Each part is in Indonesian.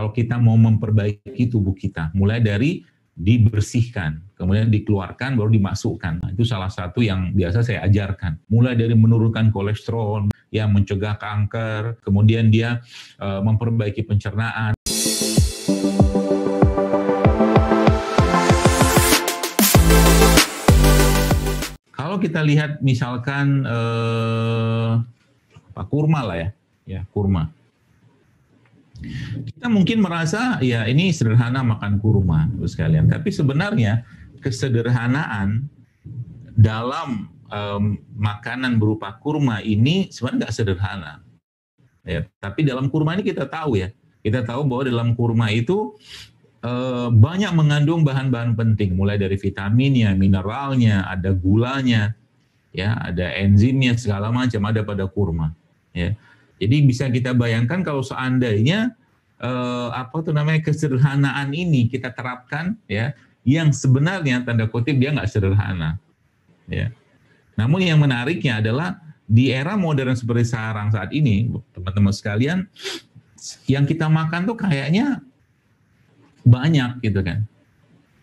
kalau kita mau memperbaiki tubuh kita, mulai dari dibersihkan, kemudian dikeluarkan, baru dimasukkan. Nah, itu salah satu yang biasa saya ajarkan. Mulai dari menurunkan kolesterol, ya mencegah kanker, kemudian dia memperbaiki pencernaan. Kalau kita lihat misalkan kurma lah ya kurma. Kita mungkin merasa ya ini sederhana makan kurma sekalian, tapi sebenarnya kesederhanaan dalam makanan berupa kurma ini sebenarnya nggak sederhana. Ya, tapi dalam kurma ini kita tahu bahwa dalam kurma itu banyak mengandung bahan-bahan penting, mulai dari vitaminnya, mineralnya, ada gulanya, ya, ada enzimnya segala macam ada pada kurma. Ya. Jadi bisa kita bayangkan kalau seandainya kesederhanaan ini kita terapkan, ya, yang sebenarnya tanda kutip dia nggak sederhana. Ya. Namun yang menariknya adalah di era modern seperti sekarang saat ini, teman-teman sekalian, yang kita makan tuh kayaknya banyak gitu kan.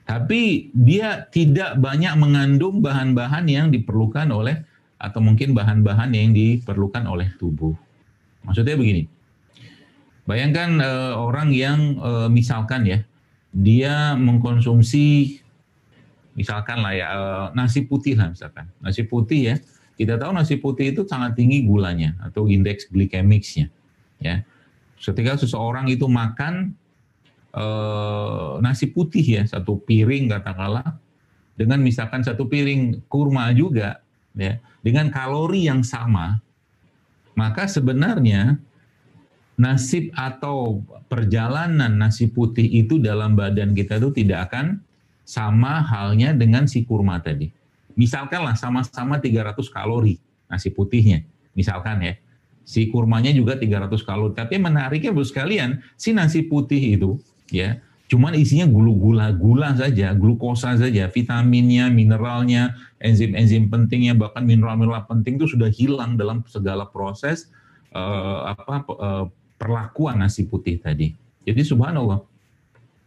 Tapi dia tidak banyak mengandung bahan-bahan yang diperlukan oleh, atau mungkin bahan-bahan yang diperlukan oleh tubuh. Maksudnya begini, bayangkan orang yang misalkan ya, dia mengkonsumsi misalkan lah ya nasi putih lah misalkan. Nasi putih ya, kita tahu nasi putih itu sangat tinggi gulanya atau indeks glikemiknya. Ya, ketika seseorang itu makan nasi putih ya, satu piring katakanlah, dengan misalkan satu piring kurma juga, ya, dengan kalori yang sama, maka sebenarnya nasib atau perjalanan nasi putih itu dalam badan kita itu tidak akan sama halnya dengan si kurma tadi. Misalkanlah sama-sama 300 kalori nasi putihnya, misalkan ya. Si kurmanya juga 300 kalori. Tapi menariknya Bapak sekalian, si nasi putih itu ya cuman isinya gula saja, glukosa saja, vitaminnya, mineralnya, enzim-enzim pentingnya, bahkan mineral-mineral penting itu sudah hilang dalam segala proses perlakuan nasi putih tadi. Jadi subhanallah,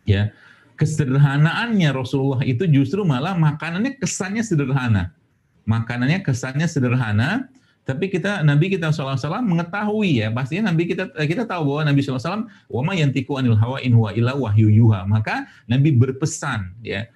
ya, kesederhanaannya Rasulullah itu justru malah makanannya kesannya sederhana. Makanannya kesannya sederhana, tapi Nabi kita SAW mengetahui ya, pastinya kita tahu bahwa Nabi SAW wa ma yantiqu anil hawa in huwa illa wahyu yuha. Maka Nabi berpesan ya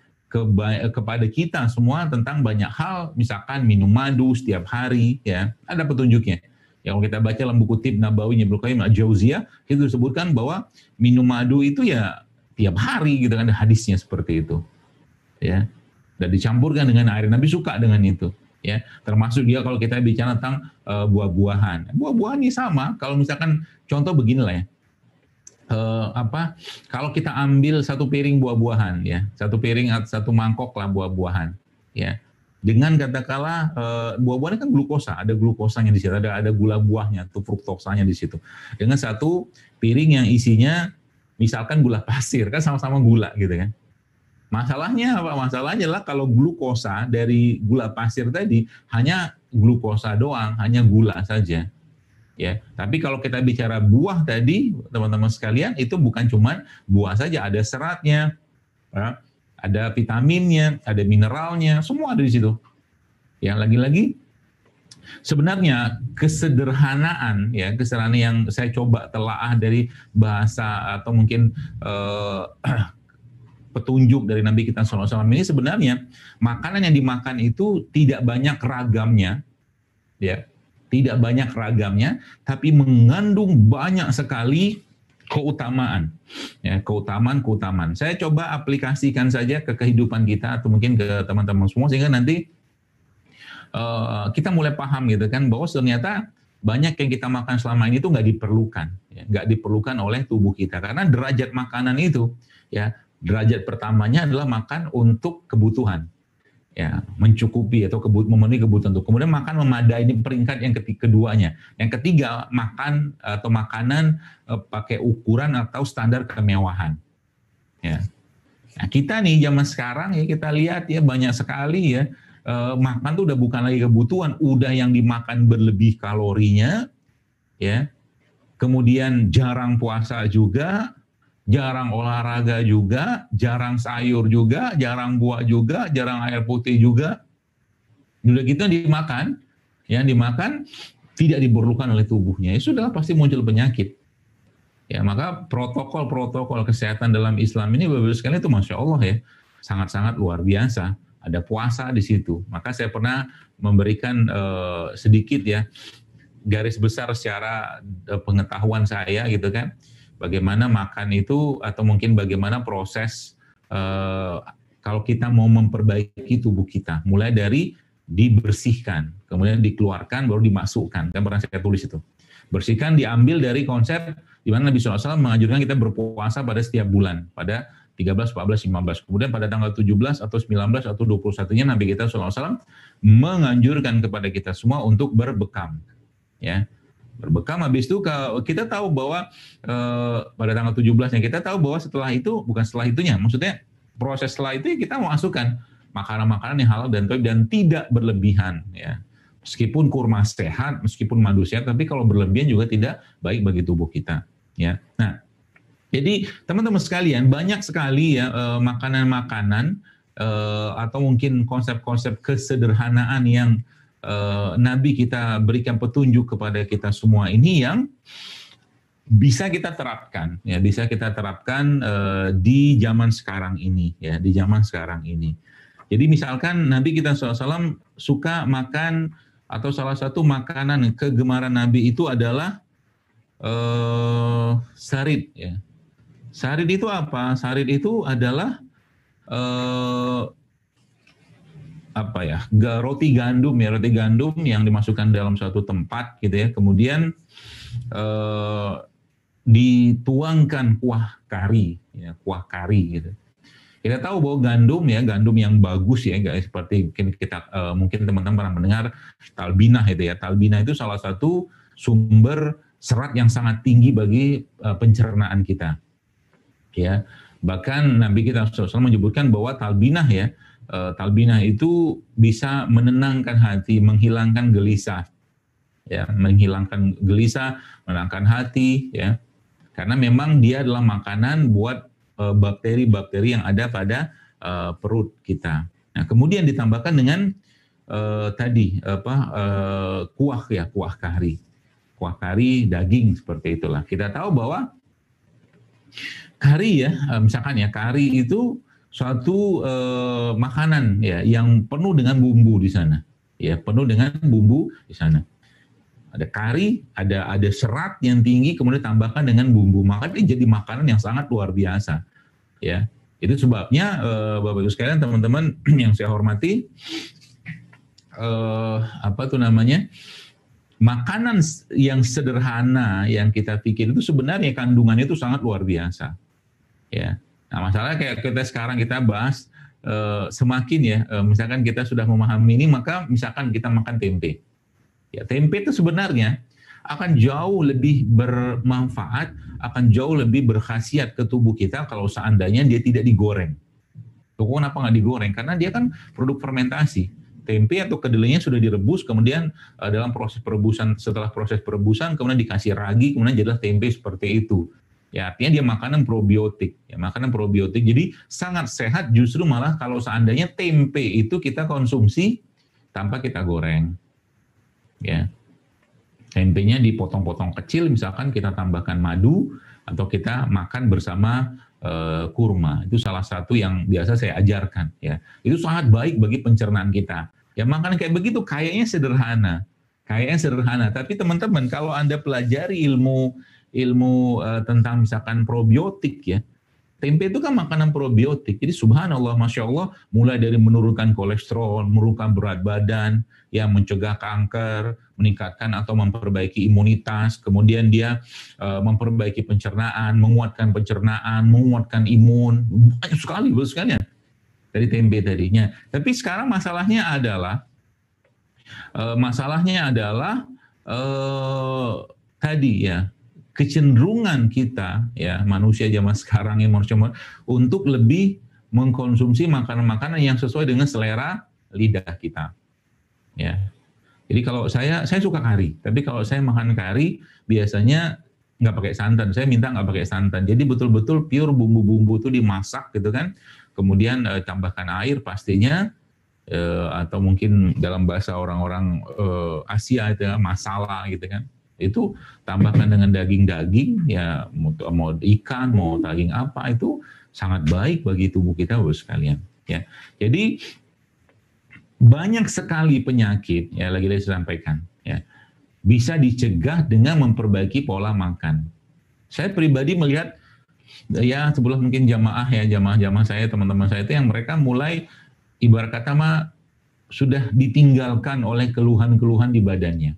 kepada kita semua tentang banyak hal, misalkan minum madu setiap hari ya, ada petunjuknya. Yang kita baca dalam buku Tib Nabawi Ibnu Qayyim Al-Jauziyah, itu disebutkan bahwa minum madu itu ya tiap hari gitu kan, ada hadisnya seperti itu. Ya. Dan dicampurkan dengan air, Nabi suka dengan itu. Ya, termasuk dia kalau kita bicara tentang buah-buahan. Buah-buahan ini sama, kalau misalkan contoh beginilah ya. Kalau kita ambil satu piring buah-buahan ya, satu piring atau satu mangkok lah buah-buahan ya. Dengan katakanlah buah-buahan kan glukosa, ada glukosanya di situ, ada gula buahnya, tuh fruktosanya di situ. Dengan satu piring yang isinya misalkan gula pasir, kan sama-sama gula gitu kan. Masalahnya apa? Masalahnya adalah kalau glukosa dari gula pasir tadi hanya glukosa doang, hanya gula saja. Ya, tapi kalau kita bicara buah tadi, teman-teman sekalian, itu bukan cuma buah saja, ada seratnya, ya, ada vitaminnya, ada mineralnya, semua ada di situ. Ya, lagi-lagi sebenarnya kesederhanaan yang saya coba telaah dari bahasa atau mungkin petunjuk dari Nabi kita SAW ini, sebenarnya makanan yang dimakan itu tidak banyak ragamnya, ya, tidak banyak ragamnya, tapi mengandung banyak sekali keutamaan, ya, keutamaan. Saya coba aplikasikan saja ke kehidupan kita atau mungkin ke teman-teman semua sehingga nanti kita mulai paham gitu kan, bahwa ternyata banyak yang kita makan selama ini itu nggak diperlukan, ya, nggak diperlukan oleh tubuh kita karena derajat makanan itu, ya, derajat pertamanya adalah makan untuk kebutuhan, ya, mencukupi atau memenuhi kebutuhan itu. Kemudian makan memadai, ini peringkat yang keduanya. Yang ketiga, makan atau makanan pakai ukuran atau standar kemewahan. Ya. Nah, kita nih zaman sekarang ya, kita lihat ya banyak sekali ya makan tuh udah bukan lagi kebutuhan, udah yang dimakan berlebih kalorinya, ya. Kemudian jarang puasa juga. jarang olahraga juga, jarang sayur juga, jarang buah juga, jarang air putih juga. Udah gitu yang dimakan tidak diperlukan oleh tubuhnya, ya sudah pasti muncul penyakit. Ya, maka protokol-protokol kesehatan dalam Islam ini Bapak-Ibu sekalian itu Masya Allah ya, sangat-sangat luar biasa. Ada puasa di situ. Maka saya pernah memberikan sedikit ya, garis besar secara pengetahuan saya gitu kan, bagaimana makan itu atau mungkin bagaimana proses kalau kita mau memperbaiki tubuh kita, mulai dari dibersihkan, kemudian dikeluarkan, baru dimasukkan. Kan pernah saya tulis itu. Bersihkan diambil dari konsep di mana Nabi SAW menganjurkan kita berpuasa pada setiap bulan, pada 13, 14, 15. Kemudian pada tanggal 17 atau 19 atau 21-nya Nabi kita SAW menganjurkan kepada kita semua untuk berbekam. Ya, berbekam. Habis itu kita tahu bahwa pada tanggal 17-nya kita tahu bahwa setelah itu, bukan setelah itunya, maksudnya proses setelah itu kita mau masukkan makanan-makanan yang halal dan thayyib dan tidak berlebihan ya. Meskipun kurma sehat, meskipun madu sehat, tapi kalau berlebihan juga tidak baik bagi tubuh kita. Ya, nah, jadi teman-teman sekalian banyak sekali ya makanan-makanan atau mungkin konsep-konsep kesederhanaan yang Nabi kita berikan petunjuk kepada kita semua ini yang bisa kita terapkan, ya bisa kita terapkan di zaman sekarang ini, ya di zaman sekarang ini. Jadi misalkan Nabi kita SAW suka makan atau salah satu makanan kegemaran Nabi itu adalah sarid. Ya. Sarid itu apa? Sarid itu adalah roti gandum ya, roti gandum yang dimasukkan dalam suatu tempat gitu ya. Kemudian dituangkan kuah kari, ya, kuah kari gitu. Kita tahu bahwa gandum yang bagus ya, seperti mungkin teman-teman pernah mendengar talbinah itu ya. Talbinah itu salah satu sumber serat yang sangat tinggi bagi pencernaan kita. Ya, bahkan Nabi kita SAW menyebutkan bahwa talbinah itu bisa menenangkan hati, menghilangkan gelisah. Ya, menghilangkan gelisah, menenangkan hati ya. Karena memang dia adalah makanan buat bakteri-bakteri yang ada pada perut kita. Nah, kemudian ditambahkan dengan kuah kari daging seperti itulah. Kita tahu bahwa kari ya, misalkan ya kari itu suatu makanan ya yang penuh dengan bumbu di sana, ya penuh dengan bumbu di sana. Ada kari, ada serat yang tinggi, kemudian tambahkan dengan bumbu, maka dia jadi makanan yang sangat luar biasa. Ya, itu sebabnya Bapak-Ibu sekalian, teman-teman yang saya hormati, makanan yang sederhana yang kita pikir itu sebenarnya kandungannya itu sangat luar biasa. Ya, nah masalahnya kayak kita bahas semakin ya, misalkan kita sudah memahami ini, maka misalkan kita makan tempe. Ya, tempe itu sebenarnya akan jauh lebih bermanfaat, akan jauh lebih berkhasiat ke tubuh kita kalau seandainya dia tidak digoreng. Kenapa nggak digoreng? Karena dia kan produk fermentasi. Tempe atau kedelainya sudah direbus, kemudian dalam proses perebusan, setelah proses perebusan, kemudian dikasih ragi, kemudian jadilah tempe seperti itu. Ya, artinya dia makanan probiotik. Ya, makanan probiotik. Jadi sangat sehat justru malah kalau seandainya tempe itu kita konsumsi tanpa kita goreng. Ya, tempenya dipotong-potong kecil, misalkan kita tambahkan madu atau kita makan bersama kurma. Itu salah satu yang biasa saya ajarkan. Ya, itu sangat baik bagi pencernaan kita. Ya, makan kayak begitu kayaknya sederhana, Tapi teman-teman kalau Anda pelajari ilmu tentang misalkan probiotik ya. Tempe itu kan makanan probiotik. Jadi subhanallah, Masya Allah, mulai dari menurunkan kolesterol, menurunkan berat badan, ya mencegah kanker, meningkatkan atau memperbaiki imunitas, kemudian dia memperbaiki pencernaan, menguatkan imun, banyak sekali dari tempe tadinya. Tapi sekarang masalahnya adalah tadi ya, kecenderungan kita ya manusia zaman sekarang yang untuk lebih mengkonsumsi makanan-makanan yang sesuai dengan selera lidah kita. Ya. Jadi kalau saya suka kari, tapi kalau saya makan kari biasanya nggak pakai santan. Saya minta nggak pakai santan. Jadi betul-betul pure bumbu-bumbu itu dimasak gitu kan. Kemudian tambahkan air pastinya, atau mungkin dalam bahasa orang-orang Asia itu ya, masala gitu kan. Itu tambahkan dengan daging-daging, ya mau ikan, mau daging apa, itu sangat baik bagi tubuh kita, Bapak sekalian. Ya, jadi banyak sekali penyakit, ya lagi-lagi saya sampaikan, ya bisa dicegah dengan memperbaiki pola makan. Saya pribadi melihat, ya sebelum mungkin jamaah saya, teman-teman saya itu yang mereka mulai ibarat kata mah sudah ditinggalkan oleh keluhan-keluhan di badannya.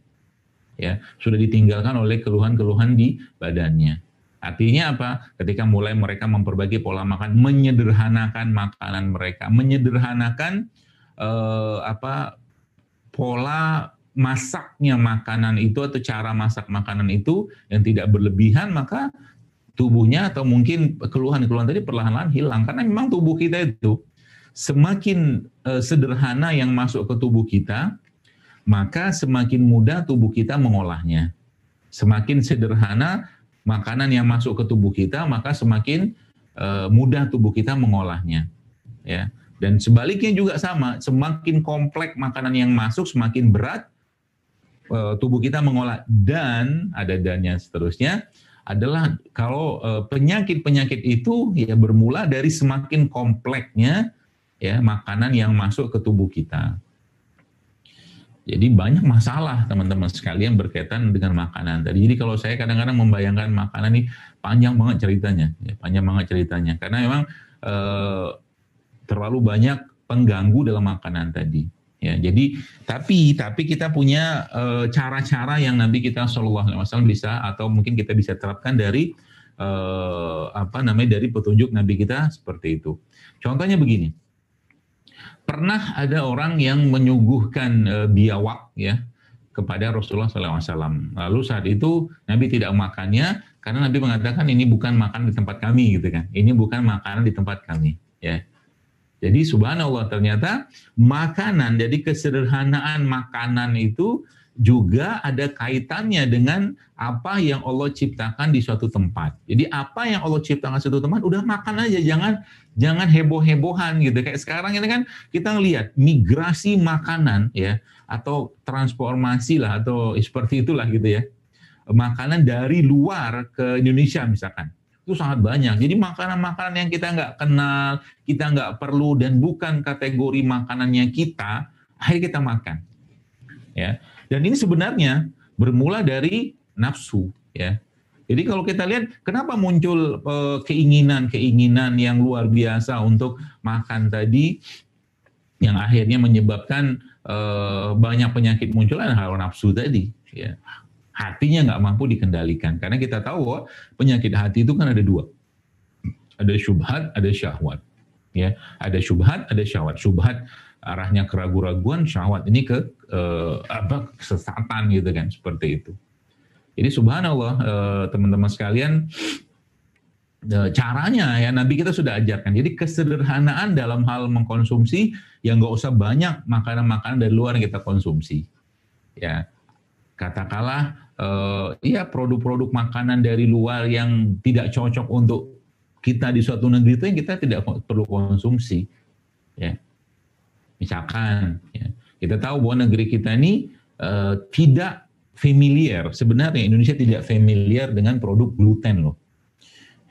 Ya, sudah ditinggalkan oleh keluhan-keluhan di badannya. Artinya apa? Ketika mulai mereka memperbaiki pola makan, menyederhanakan makanan mereka, menyederhanakan pola masaknya makanan itu atau cara masak makanan itu yang tidak berlebihan, maka tubuhnya atau mungkin keluhan-keluhan tadi perlahan-lahan hilang. Karena memang tubuh kita itu semakin sederhana yang masuk ke tubuh kita, maka semakin mudah tubuh kita mengolahnya. Semakin sederhana makanan yang masuk ke tubuh kita, maka semakin mudah tubuh kita mengolahnya. Ya. Dan sebaliknya juga sama, semakin kompleks makanan yang masuk, semakin berat tubuh kita mengolah. Dan ada dannya seterusnya adalah kalau penyakit-penyakit itu ya bermula dari semakin kompleksnya ya makanan yang masuk ke tubuh kita. Jadi banyak masalah teman-teman sekalian berkaitan dengan makanan tadi. Jadi kalau saya kadang-kadang membayangkan makanan ini panjang banget ceritanya, ya, panjang banget ceritanya. Karena memang terlalu banyak pengganggu dalam makanan tadi. Ya, jadi tapi kita punya cara-cara yang nanti kita Shallallahu Alaihi Wasallam bisa atau mungkin kita bisa terapkan dari dari petunjuk Nabi kita seperti itu. Contohnya begini. Pernah ada orang yang menyuguhkan biawak ya kepada Rasulullah SAW. Lalu saat itu Nabi tidak makannya karena Nabi mengatakan ini bukan makan di tempat kami gitu kan. Ini bukan makanan di tempat kami ya. Jadi subhanallah ternyata makanan, jadi kesederhanaan makanan itu juga ada kaitannya dengan apa yang Allah ciptakan di suatu tempat. Jadi apa yang Allah ciptakan di suatu tempat, udah makan aja, jangan heboh-hebohan gitu. Kayak sekarang ini kan kita ngelihat migrasi makanan ya, atau transformasi lah, atau seperti itulah gitu ya. Makanan dari luar ke Indonesia misalkan. Itu sangat banyak. Jadi makanan-makanan yang kita nggak kenal, kita nggak perlu, dan bukan kategori makanannya kita, akhirnya kita makan. Ya. Dan ini sebenarnya bermula dari nafsu. Ya. Jadi kalau kita lihat, kenapa muncul keinginan-keinginan yang luar biasa untuk makan tadi, yang akhirnya menyebabkan banyak penyakit muncul adalah hawa nafsu tadi. Ya. Hatinya nggak mampu dikendalikan. Karena kita tahu bahwa penyakit hati itu kan ada dua. Ada syubhat, ada syahwat. Ya, ada syubhat, ada syahwat. Syubhat arahnya keraguan-raguan, syahwat ini ke kesesatan gitu kan, seperti itu. Jadi subhanallah teman-teman sekalian, caranya ya Nabi kita sudah ajarkan. Jadi kesederhanaan dalam hal mengkonsumsi, yang nggak usah banyak makanan-makanan dari luar yang kita konsumsi. Ya, katakanlah produk-produk makanan dari luar yang tidak cocok untuk kita di suatu negeri itu yang kita tidak perlu konsumsi. Ya. Misalkan, ya, kita tahu bahwa negeri kita ini tidak familiar. Sebenarnya Indonesia tidak familiar dengan produk gluten loh.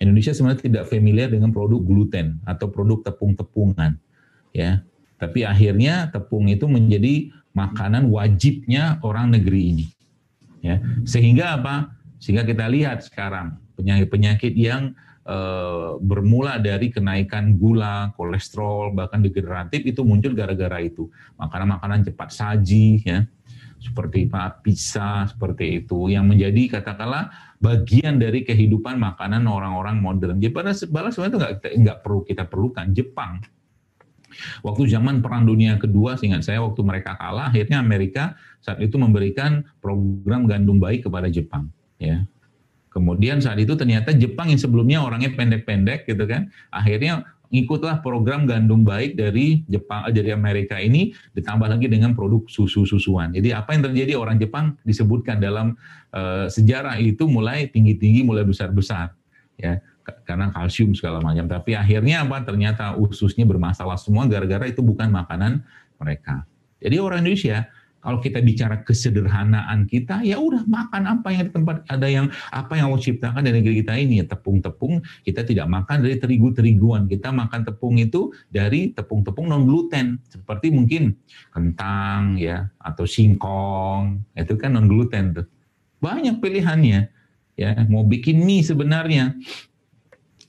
Indonesia sebenarnya tidak familiar dengan produk gluten atau produk tepung-tepungan. Ya. Tapi akhirnya tepung itu menjadi makanan wajibnya orang negeri ini. Ya, sehingga apa? Sehingga kita lihat sekarang penyakit-penyakit yang bermula dari kenaikan gula, kolesterol, bahkan degeneratif itu muncul gara-gara itu. Makanan-makanan cepat saji, ya, seperti pizza, seperti itu, yang menjadi katakanlah bagian dari kehidupan makanan orang-orang modern. Jadi padahal sebenarnya itu nggak perlu kita perlukan. Jepang, waktu zaman Perang Dunia Kedua, seingat saya waktu mereka kalah, akhirnya Amerika saat itu memberikan program gandum bayi kepada Jepang. Ya. Kemudian saat itu ternyata Jepang yang sebelumnya orangnya pendek-pendek gitu kan, akhirnya ngikutlah program gandum baik dari Jepang, dari Amerika ini, ditambah lagi dengan produk susu-susuan. Jadi apa yang terjadi, orang Jepang disebutkan dalam sejarah itu mulai tinggi-tinggi, mulai besar-besar, ya, karena kalsium segala macam. Tapi akhirnya apa? Ternyata ususnya bermasalah semua gara-gara itu bukan makanan mereka. Jadi orang Indonesia, kalau kita bicara kesederhanaan kita, ya udah makan apa yang di tempat, ada yang apa yang Allah ciptakan dari negeri kita ini, ya tepung-tepung, kita tidak makan dari terigu-teriguan, kita makan tepung itu dari tepung-tepung non gluten, seperti mungkin kentang ya atau singkong, itu kan non gluten tuh. Banyak pilihannya, ya mau bikin mie sebenarnya.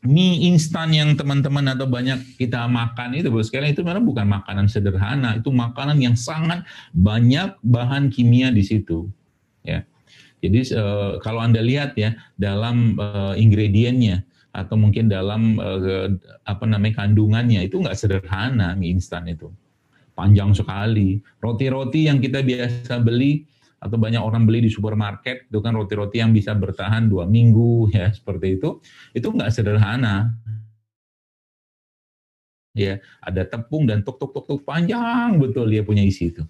Mie instan yang teman-teman atau banyak kita makan itu, sekalian itu memang bukan makanan sederhana, itu makanan yang sangat banyak bahan kimia di situ. Ya, jadi kalau Anda lihat ya dalam ingredientnya atau mungkin dalam kandungannya itu nggak sederhana mie instan itu, panjang sekali. Roti-roti yang kita biasa beli atau banyak orang beli di supermarket, itu kan roti-roti yang bisa bertahan 2 minggu, ya seperti itu nggak sederhana. Ya, ada tepung dan tuk panjang betul dia punya isi itu.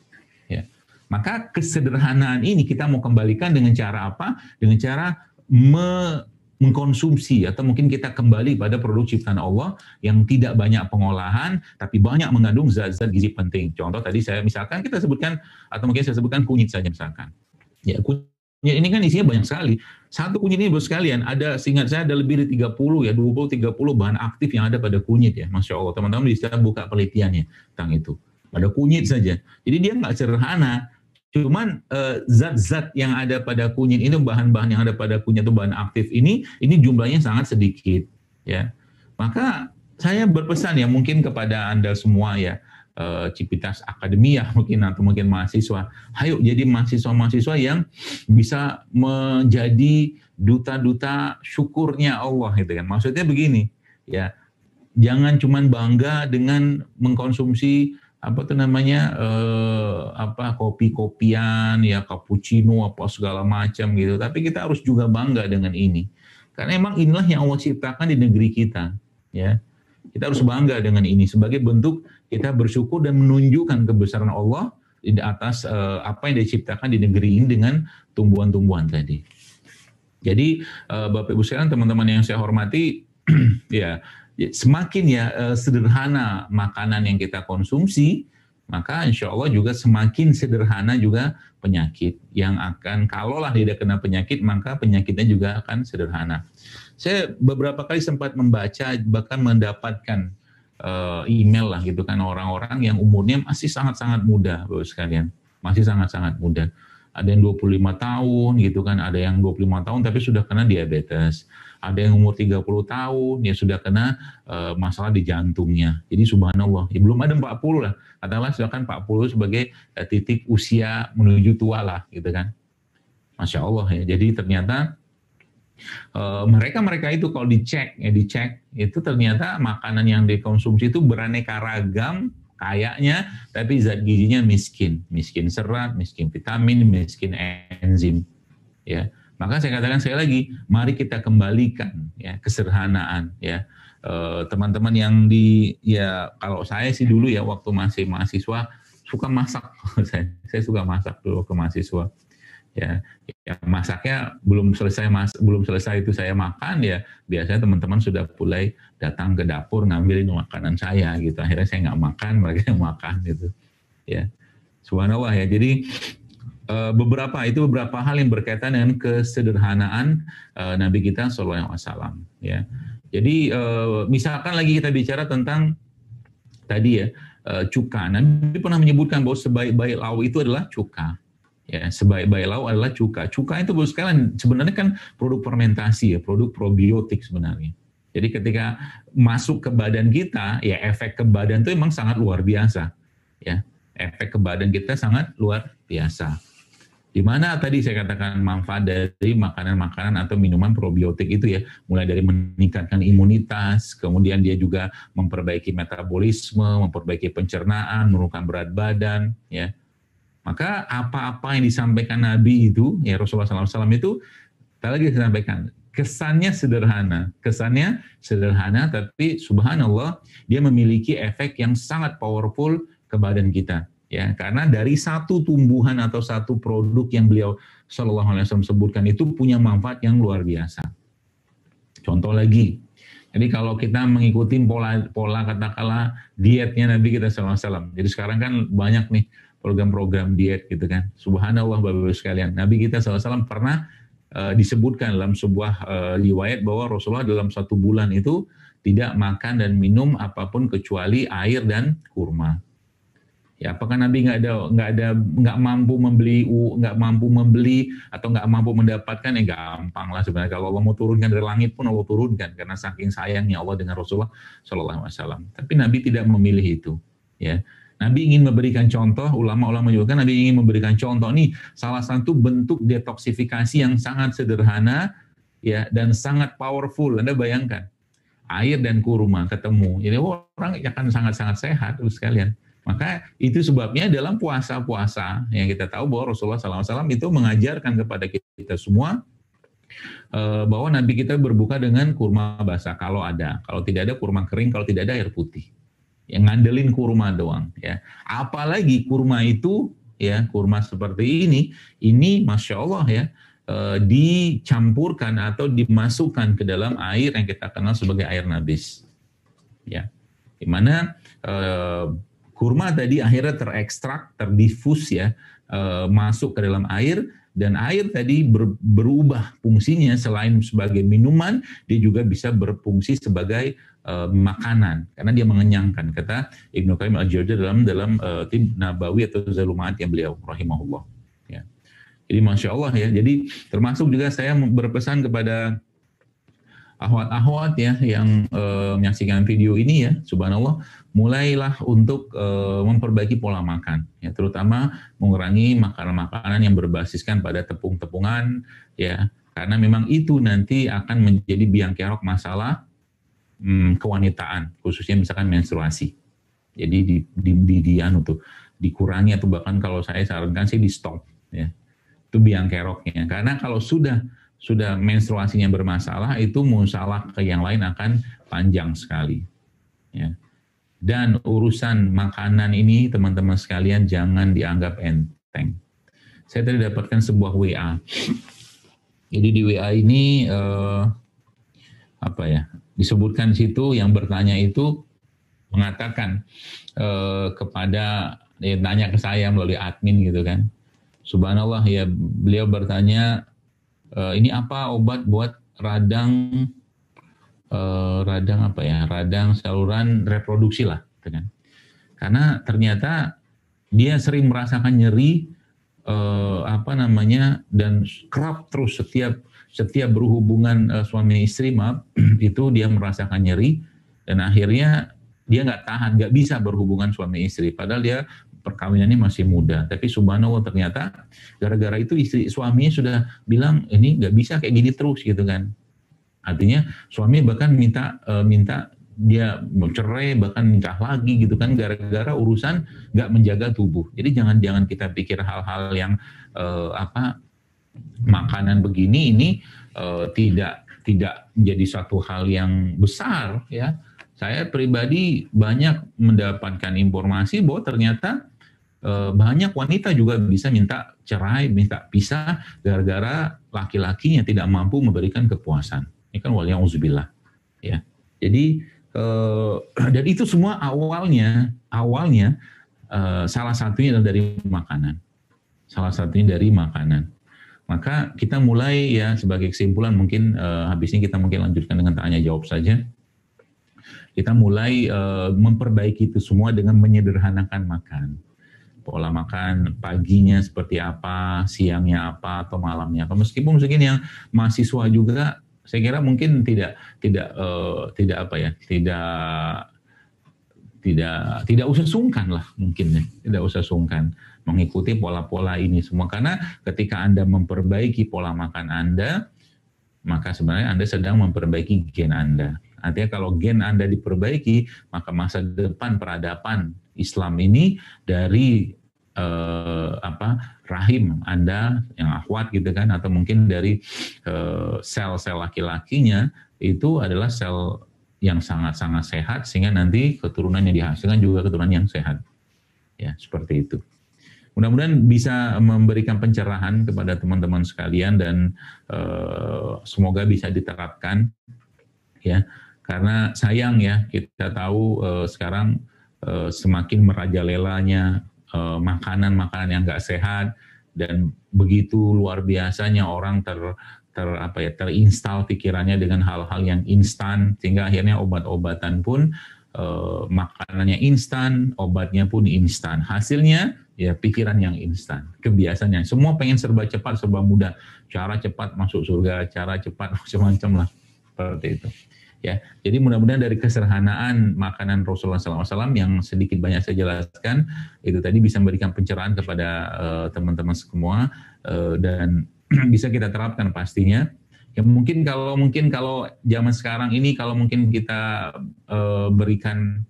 Ya. Maka kesederhanaan ini kita mau kembalikan dengan cara apa? Dengan cara mengkonsumsi, atau mungkin kita kembali pada produk ciptaan Allah yang tidak banyak pengolahan tapi banyak mengandung zat-zat gizi penting. Contoh tadi misalkan kita sebutkan, atau mungkin saya sebutkan kunyit saja misalkan. Ya, kunyit ini kan isinya banyak sekali. Satu kunyit ini sekalian ada, seingat saya ada lebih dari 30 ya, 20-30 bahan aktif yang ada pada kunyit ya. Masya Allah, teman-teman bisa buka penelitiannya tentang itu. Pada kunyit saja. Jadi dia nggak sederhana. Cuman zat-zat yang ada pada kunyit ini, bahan-bahan yang ada pada kunyit itu bahan aktif ini jumlahnya sangat sedikit, ya. Maka saya berpesan ya mungkin kepada Anda semua ya, Civitas Akademia mungkin atau mungkin mahasiswa, ayo jadi mahasiswa-mahasiswa yang bisa menjadi duta-duta syukurnya Allah gitu kan. Maksudnya begini, ya. Jangan cuman bangga dengan mengkonsumsi kopi-kopian ya, cappuccino apa segala macam gitu, tapi kita harus juga bangga dengan ini, karena emang inilah yang Allah ciptakan di negeri kita, ya. Kita harus bangga dengan ini sebagai bentuk kita bersyukur dan menunjukkan kebesaran Allah di atas apa yang diciptakan di negeri ini dengan tumbuhan-tumbuhan tadi. Jadi Bapak Ibu sekalian, teman-teman yang saya hormati, ya, semakin sederhana makanan yang kita konsumsi, maka insya Allah juga semakin sederhana juga penyakit yang akan, kalaulah tidak kena penyakit, maka penyakitnya juga akan sederhana. Saya beberapa kali sempat membaca, bahkan mendapatkan email lah gitu kan, orang-orang yang umurnya masih sangat-sangat muda, Bapak sekalian, masih sangat-sangat muda. Ada yang 25 tahun gitu kan, ada yang 25 tahun tapi sudah kena diabetes. Ada yang umur 30 tahun, ya sudah kena masalah di jantungnya. Jadi subhanallah, ya belum ada 40 lah. Katakanlah silakan 40 sebagai titik usia menuju tua lah, gitu kan. Masya Allah ya. Jadi ternyata mereka itu kalau dicek, itu ternyata makanan yang dikonsumsi itu beraneka ragam kayaknya, tapi zat gizinya miskin serat, miskin vitamin, miskin enzim, ya. Maka saya katakan sekali lagi, mari kita kembalikan ya kesederhanaan ya. Teman-teman yang kalau saya sih dulu ya waktu masih mahasiswa suka masak. saya suka masak dulu ke mahasiswa. Ya, masaknya belum selesai itu saya makan ya, biasanya teman-teman sudah mulai datang ke dapur ngambilin makanan saya gitu. Akhirnya saya nggak makan, mereka yang makan gitu. Ya. Subhanallah ya. Jadi beberapa hal yang berkaitan dengan kesederhanaan Nabi kita sallallahu alaihi wasallam ya. Jadi misalkan lagi kita bicara tentang tadi ya cuka. Nabi pernah menyebutkan bahwa sebaik-baik lauk itu adalah cuka. Ya, sebaik-baik lauk adalah cuka. Cuka itu sebenarnya kan produk fermentasi ya, produk probiotik sebenarnya. Jadi ketika masuk ke badan kita, ya efek ke badan itu memang sangat luar biasa. Ya, efek ke badan kita sangat luar biasa. Di mana tadi saya katakan manfaat dari makanan-makanan atau minuman probiotik itu ya, mulai dari meningkatkan imunitas, kemudian dia juga memperbaiki metabolisme, memperbaiki pencernaan, menurunkan berat badan, ya. Maka apa-apa yang disampaikan Nabi itu, ya Rasulullah SAW itu, tadi lagi saya sampaikan, kesannya sederhana, tapi subhanallah dia memiliki efek yang sangat powerful ke badan kita. Ya, karena dari satu tumbuhan atau satu produk yang beliau Shallallahu Alaihi Wasallam sebutkan itu punya manfaat yang luar biasa. Contoh lagi, jadi kalau kita mengikuti pola katakanlah dietnya Nabi kita Shallallahu Alaihi Wasallam. Jadi sekarang kan banyak nih program-program diet gitu kan. Subhanallah Bapak-Ibu sekalian, Nabi kita Shallallahu Alaihi Wasallam pernah disebutkan dalam sebuah riwayat bahwa Rasulullah dalam 1 bulan itu tidak makan dan minum apapun kecuali air dan kurma. Ya, apakah Nabi nggak mampu membeli atau nggak mampu mendapatkan? Ya gampang lah sebenarnya. Kalau Allah mau turunkan dari langit pun Allah turunkan karena saking sayangnya Allah dengan Rasulullah Shallallahu Alaihi Wasallam. Tapi Nabi tidak memilih itu. Ya, Nabi ingin memberikan contoh. Ulama-ulama juga kan Nabi ingin memberikan contoh nih. Salah satu bentuk detoksifikasi yang sangat sederhana, ya, dan sangat powerful. Anda bayangkan air dan kurma ketemu, jadi orang akan sangat-sangat sehat terus sekalian. Maka itu sebabnya dalam puasa-puasa yang kita tahu bahwa Rasulullah SAW itu mengajarkan kepada kita semua bahwa Nabi kita berbuka dengan kurma basah kalau ada. Kalau tidak ada kurma kering, kalau tidak ada air putih. Yang ngandelin kurma doang. Ya. Apalagi kurma itu, ya kurma seperti ini Masya Allah ya, dicampurkan atau dimasukkan ke dalam air yang kita kenal sebagai air nabis. Ya. Dimana kurma tadi akhirnya terekstrak, terdifus ya, masuk ke dalam air, dan air tadi berubah fungsinya selain sebagai minuman, dia juga bisa berfungsi sebagai makanan karena dia mengenyangkan, kata Ibnu Qayyim al-Jauziyah dalam Tib Nabawi atau Zadul Ma'ad yang beliau rahimahullah. Ya. Jadi Masya Allah ya, jadi termasuk juga saya berpesan kepada ahwat-ahwat ya yang menyaksikan video ini ya, subhanallah, mulailah untuk memperbaiki pola makan ya, terutama mengurangi makanan-makanan yang berbasiskan pada tepung-tepungan ya, karena memang itu nanti akan menjadi biang kerok masalah kewanitaan, khususnya misalkan menstruasi. Jadi untuk dikurangi atau bahkan kalau saya sarankan sih di stop ya. Itu biang keroknya. Karena kalau sudah menstruasinya bermasalah, itu musalah ke yang lain akan panjang sekali. Ya. Dan urusan makanan ini, teman-teman sekalian, jangan dianggap enteng. Saya tadi dapatkan sebuah WA. Jadi di WA ini, disebutkan di situ yang bertanya itu mengatakan nanya ke saya melalui admin gitu kan. Subhanallah ya, beliau bertanya, ini apa obat buat radang saluran reproduksi lah, gitu kan. Karena ternyata dia sering merasakan nyeri dan kerap terus setiap berhubungan suami istri itu dia merasakan nyeri, dan akhirnya dia nggak tahan, nggak bisa berhubungan suami istri, padahal dia perkawinannya masih muda. Tapi subhanallah ternyata gara-gara itu suaminya sudah bilang ini nggak bisa kayak gini terus gitu kan. Artinya suami bahkan minta dia mau cerai, bahkan nikah lagi gitu kan, gara-gara urusan nggak menjaga tubuh. Jadi jangan kita pikir hal-hal yang makanan begini ini tidak menjadi suatu hal yang besar ya. Saya pribadi banyak mendapatkan informasi bahwa ternyata banyak wanita juga bisa minta cerai, minta pisah gara-gara laki-lakinya tidak mampu memberikan kepuasan. Ini kan waliyauzubillah ya. Jadi dan itu semua awalnya salah satunya adalah dari makanan. Salah satunya dari makanan. Maka kita mulai ya, sebagai kesimpulan mungkin habis ini kita mungkin lanjutkan dengan tanya jawab saja. Kita mulai memperbaiki itu semua dengan menyederhanakan makan. Pola makan paginya seperti apa, siangnya apa, atau malamnya apa. Meskipun yang mahasiswa juga, saya kira mungkin tidak usah sungkan lah mungkin ya, tidak usah sungkan mengikuti pola-pola ini semua, karena ketika Anda memperbaiki pola makan Anda, maka sebenarnya Anda sedang memperbaiki gen Anda. Artinya kalau gen Anda diperbaiki, maka masa depan peradaban Islam ini dari rahim Anda yang akhwat gitu kan, atau mungkin dari sel-sel laki-lakinya itu adalah sel yang sangat-sangat sehat, sehingga nanti keturunan yang dihasilkan juga keturunan yang sehat. Ya, seperti itu. Mudah-mudahan bisa memberikan pencerahan kepada teman-teman sekalian, dan semoga bisa diterapkan ya. Karena sayang ya, kita tahu sekarang semakin merajalelanya makanan-makanan yang nggak sehat, dan begitu luar biasanya orang terinstal pikirannya dengan hal-hal yang instan, sehingga akhirnya obat-obatan pun makanannya instan, obatnya pun instan. Hasilnya ya pikiran yang instan, kebiasaannya. Semua pengen serba cepat, serba mudah. Cara cepat masuk surga, cara cepat macam-macam lah. Seperti itu. Ya, jadi mudah-mudahan dari kesederhanaan makanan Rasulullah SAW yang sedikit banyak saya jelaskan, itu tadi bisa memberikan pencerahan kepada teman-teman semua, dan bisa kita terapkan pastinya. Ya mungkin kalau zaman sekarang ini, kalau mungkin kita berikan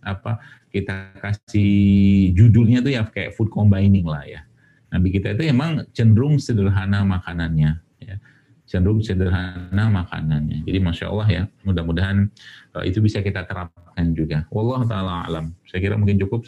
kita kasih judulnya tuh ya kayak food combining lah ya. Nabi kita itu emang cenderung sederhana makanannya, ya. Cenderung sederhana makanannya. Jadi Masya Allah ya, mudah-mudahan itu bisa kita terapkan juga. Wallahu ta'ala alam. Saya kira mungkin cukup.